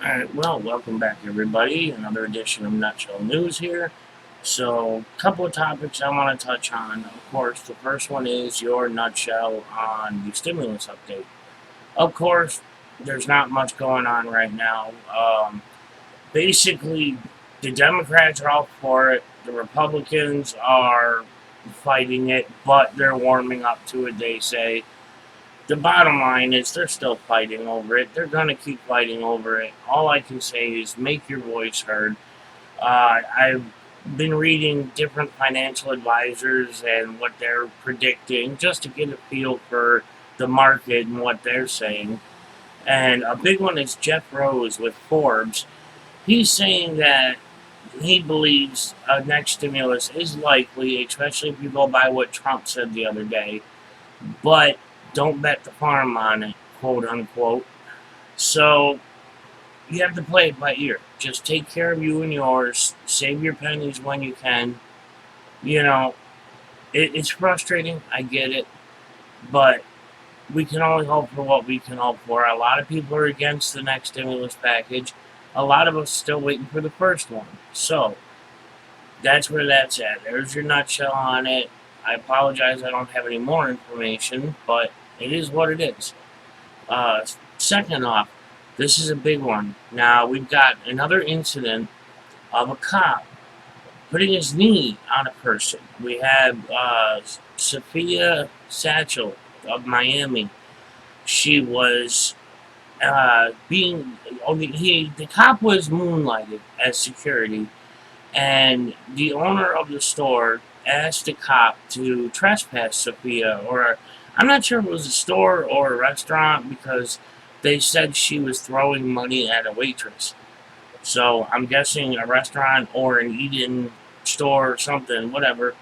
Alright, well, welcome back everybody. Another edition of Nutshell News here. So, a couple of topics I want to touch on. Of course, the first one is your nutshell on the stimulus update. Of course, there's not much going on right now. Basically, the Democrats are all for it. The Republicans are fighting it, but they're warming up to it, they say. The bottom line is they're still fighting over it. They're going to keep fighting over it. All I can say is make your voice heard. I've been reading different financial advisors and what they're predicting just to get a feel for the market and what they're saying. And a big one is Jeff Rose with Forbes. He's saying that he believes a next stimulus is likely, especially if you go by what Trump said the other day. But don't bet the farm on it, quote unquote. So you have to play it by ear. Just take care of you and yours. Save your pennies when you can. You know, it's frustrating. I get it. But we can only hope for what we can hope for. A lot of people are against the next stimulus package. A lot of us still waiting for the first one. So that's where that's at. There's your nutshell on it. I apologize I don't have any more information, but it is what it is. Second off, this is a big one. Now, we've got another incident of a cop putting his knee on a person. We have Sophia Satchel of Miami. She was the cop was moonlighted as security, and the owner of the store asked the cop to trespass Sophia, or I'm not sure if it was a store or a restaurant because they said she was throwing money at a waitress. So I'm guessing a restaurant or an eat-in store or something, whatever.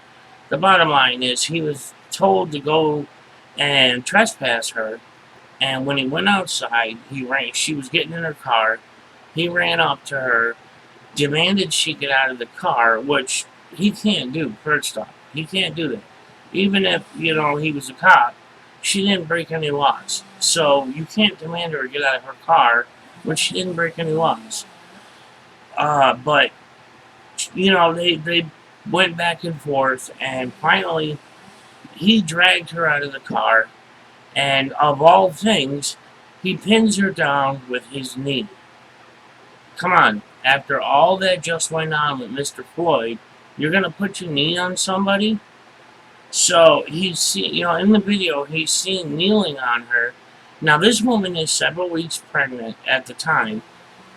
The bottom line is he was told to go and trespass her, and when he went outside, he ran. She was getting in her car. He ran up to her, demanded she get out of the car, which he can't do, first off. He can't do that. Even if, he was a cop, she didn't break any laws. So you can't demand her to get out of her car when she didn't break any laws. But, they went back and forth, and finally he dragged her out of the car, and of all things, he pins her down with his knee. Come on, after all that just went on with Mr. Floyd, you're going to put your knee on somebody? So he's seen, in the video, he's seen kneeling on her. Now, this woman is several weeks pregnant at the time,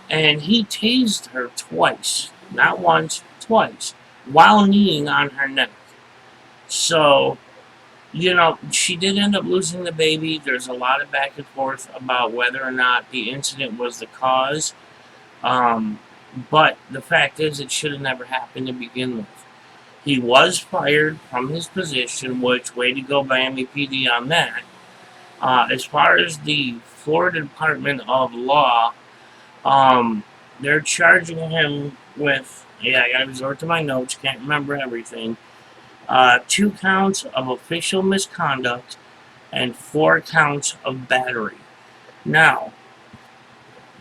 and he tased her twice, not once, twice, while kneeing on her neck. So, she did end up losing the baby. There's a lot of back and forth about whether or not the incident was the cause. But the fact is, it should have never happened to begin with. He was fired from his position, which, way to go, Miami PD on that. As far as the Florida Department of Law, they're charging him with, I gotta resort to my notes, can't remember everything, 2 counts of official misconduct and 4 counts of battery. Now,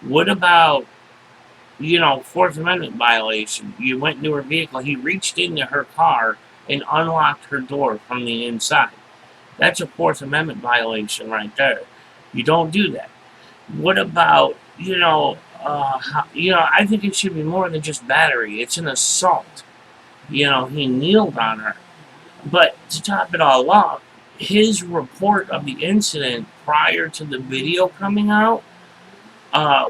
what about Fourth Amendment violation? You went into her vehicle, he reached into her car and unlocked her door from the inside. That's a Fourth Amendment violation right there. You don't do that. What about, I think it should be more than just battery. It's an assault. He kneeled on her. But to top it all off, his report of the incident prior to the video coming out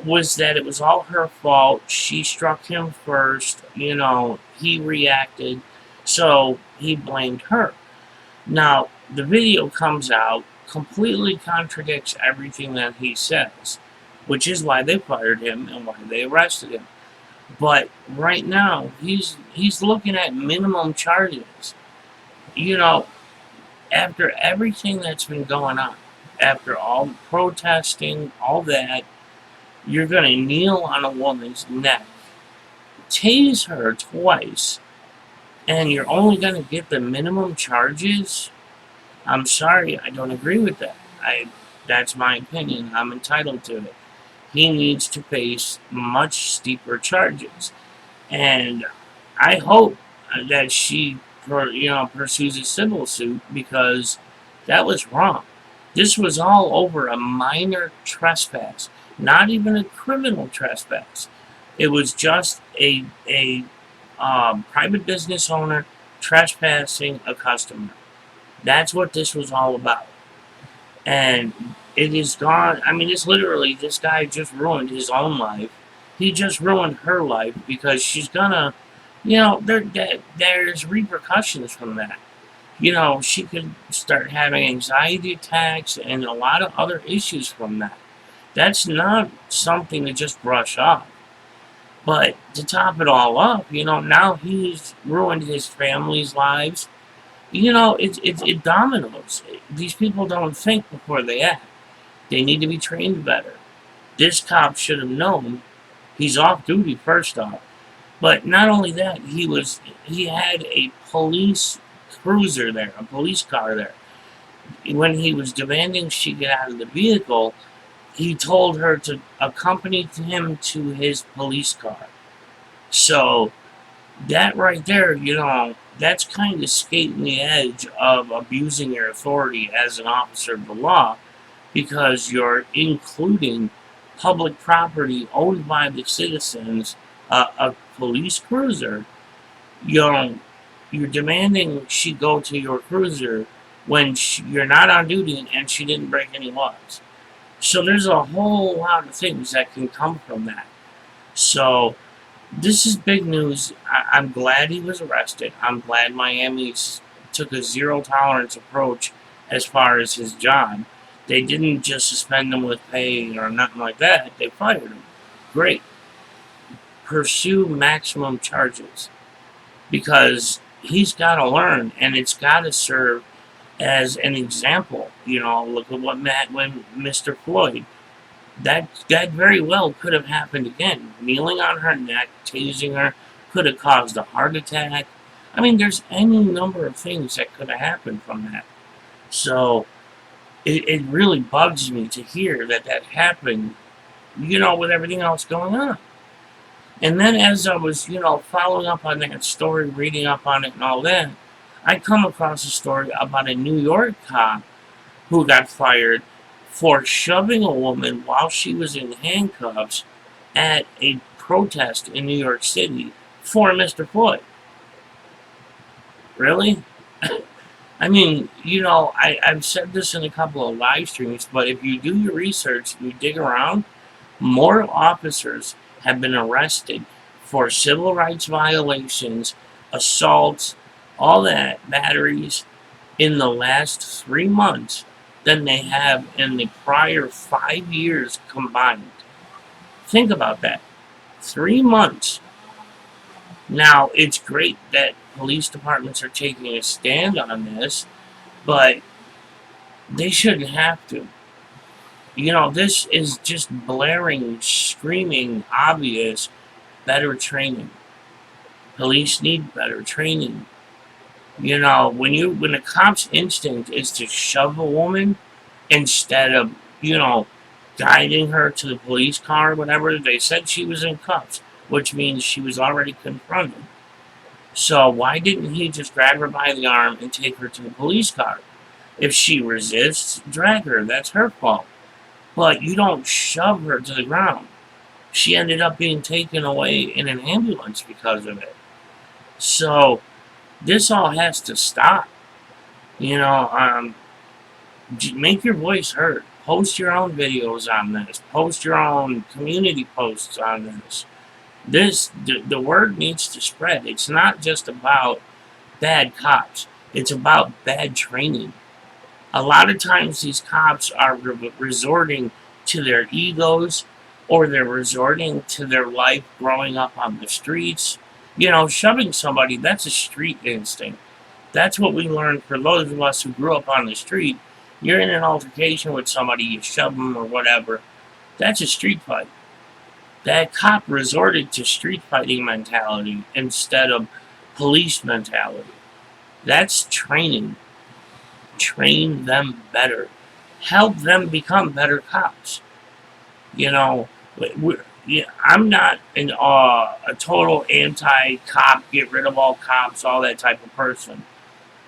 was that it was all her fault. She struck him first. He reacted. So he blamed her. Now, the video comes out, completely contradicts everything that he says, which is why they fired him and why they arrested him. But right now, he's looking at minimum charges. After everything that's been going on, after all the protesting, all that, you're going to kneel on a woman's neck, tase her twice, and you're only going to get the minimum charges? I'm sorry, I don't agree with that. That's my opinion. I'm entitled to it. he needs to face much steeper charges. And I hope that she, pursues a civil suit because that was wrong. This was all over a minor trespass, not even a criminal trespass. It was just a private business owner trespassing a customer. That's what this was all about. And it is gone. I mean, it's literally, this guy just ruined his own life. He just ruined her life because she's gonna, there's repercussions from that. She could start having anxiety attacks and a lot of other issues from that. That's not something to just brush off. But to top it all up, now he's ruined his family's lives. It dominoes. These people don't think before they act. They need to be trained better. This cop should have known he's off duty first off. But not only that, he had a police cruiser there, a police car there. When he was demanding she get out of the vehicle, he told her to accompany him to his police car. So that right there, that's kind of skating the edge of abusing your authority as an officer of the law because you're including public property owned by the citizens, a police cruiser. You're demanding she go to your cruiser when you're not on duty and she didn't break any laws. So there's a whole lot of things that can come from that. So this is big news. I'm glad he was arrested. I'm glad Miami took a zero tolerance approach as far as his job. They didn't just suspend him with pay or nothing like that. They fired him. Great. Pursue maximum charges because he's got to learn and it's got to serve as an example. Look at what when Mr. Floyd. That very well could have happened again. Kneeling on her neck, tasing her, could have caused a heart attack. I mean, there's any number of things that could have happened from that. So it really bugs me to hear that happened, with everything else going on. And then as I was, following up on that story, reading up on it and all that, I come across a story about a New York cop who got fired for shoving a woman while she was in handcuffs at a protest in New York City for Mr. Floyd. Really? I mean, I've said this in a couple of live streams, but if you do your research, you dig around, more officers have been arrested for civil rights violations, assaults, all that, batteries, in the last 3 months than they have in the prior 5 years combined. Think about that. 3 months. Now, it's great that police departments are taking a stand on this, but they shouldn't have to. This is just blaring, screaming, obvious, better training. Police need better training. When a cop's instinct is to shove a woman instead of, guiding her to the police car or whatever, they said she was in cuffs, which means she was already confronted. So why didn't he just grab her by the arm and take her to the police car? If she resists, drag her. That's her fault. But you don't shove her to the ground. She ended up being taken away in an ambulance because of it. So this all has to stop. Make your voice heard. Post your own videos on this. Post your own community posts on this. The word needs to spread. It's not just about bad cops. It's about bad training. A lot of times these cops are resorting to their egos or they're resorting to their life growing up on the streets. Shoving somebody, that's a street instinct. That's what we learned for those of us who grew up on the street. You're in an altercation with somebody, you shove them or whatever. That's a street fight. That cop resorted to street fighting mentality instead of police mentality. That's training. Train them better. Help them become better cops. Yeah, I'm not a total anti-cop, get rid of all cops, all that type of person.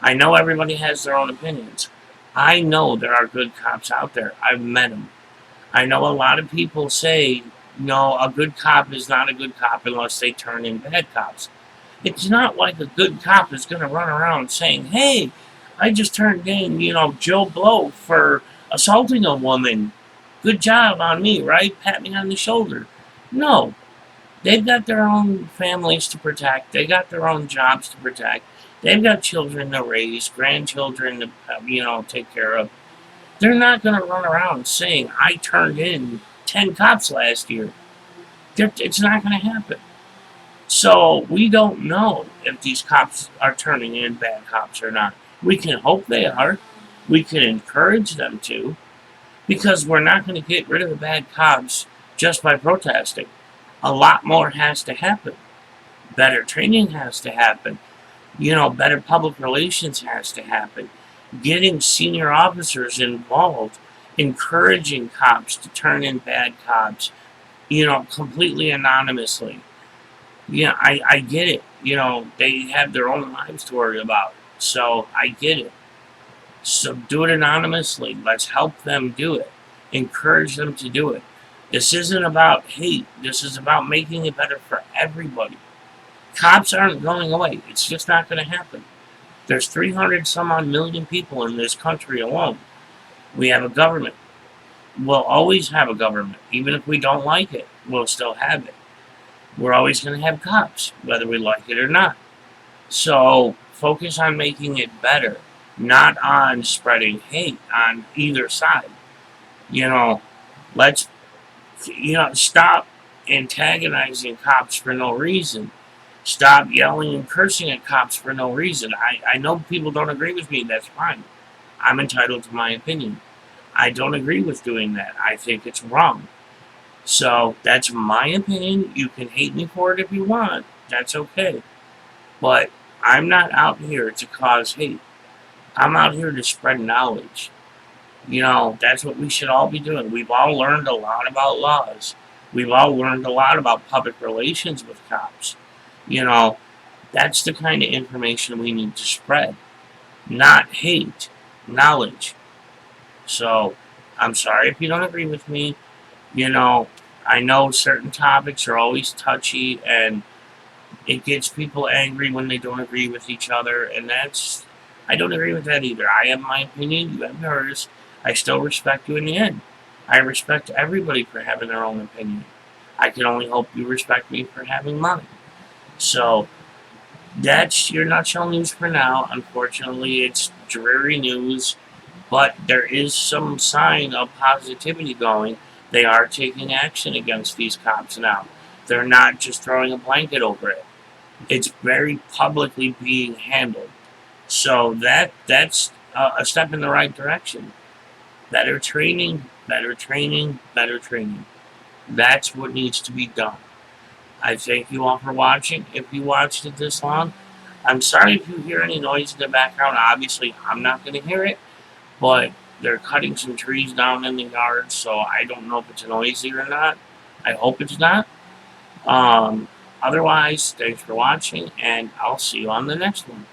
I know everybody has their own opinions. I know there are good cops out there. I've met them. I know a lot of people say, no, a good cop is not a good cop unless they turn in bad cops. It's not like a good cop is going to run around saying, hey, I just turned in, Joe Blow for assaulting a woman. Good job on me, right? Pat me on the shoulder. No, they've got their own families to protect. They got their own jobs to protect. They've got children to raise, grandchildren to, take care of. They're not going to run around saying, I turned in 10 cops last year. It's not going to happen. So we don't know if these cops are turning in bad cops or not. We can hope they are. We can encourage them to, because we're not going to get rid of the bad cops just by protesting. A lot more has to happen. Better training has to happen. Better public relations has to happen. Getting senior officers involved, encouraging cops to turn in bad cops, completely anonymously. Yeah, I get it. They have their own lives to worry about. So I get it. So do it anonymously. Let's help them do it. Encourage them to do it. This isn't about hate. This is about making it better for everybody. Cops aren't going away. It's just not going to happen. There's 300 some odd million people in this country alone. We have a government. We'll always have a government. Even if we don't like it, we'll still have it. We're always going to have cops, whether we like it or not. So focus on making it better, not on spreading hate on either side. You know, let's, stop antagonizing cops for no reason. Stop yelling and cursing at cops for no reason. I know people don't agree with me. That's fine. I'm entitled to my opinion. I don't agree with doing that. I think it's wrong. So that's my opinion. You can hate me for it if you want. That's okay. But I'm not out here to cause hate. I'm out here to spread knowledge. That's what we should all be doing. We've all learned a lot about laws. We've all learned a lot about public relations with cops. You know, that's the kind of information we need to spread. Not hate, knowledge. So I'm sorry if you don't agree with me. You know, I know certain topics are always touchy and it gets people angry when they don't agree with each other, and I don't agree with that either. I have my opinion, you have yours. I still respect you in the end. I respect everybody for having their own opinion. I can only hope you respect me for having mine. So that's your nutshell news for now. Unfortunately, it's dreary news, but there is some sign of positivity going. They are taking action against these cops now. They're not just throwing a blanket over it. It's very publicly being handled. So that's a step in the right direction. Better training, better training, better training. That's what needs to be done. I thank you all for watching. If you watched it this long, I'm sorry if you hear any noise in the background. Obviously, I'm not going to hear it, but they're cutting some trees down in the yard, so I don't know if it's noisy or not. I hope it's not. Um, Otherwise, thanks for watching, and I'll see you on the next one.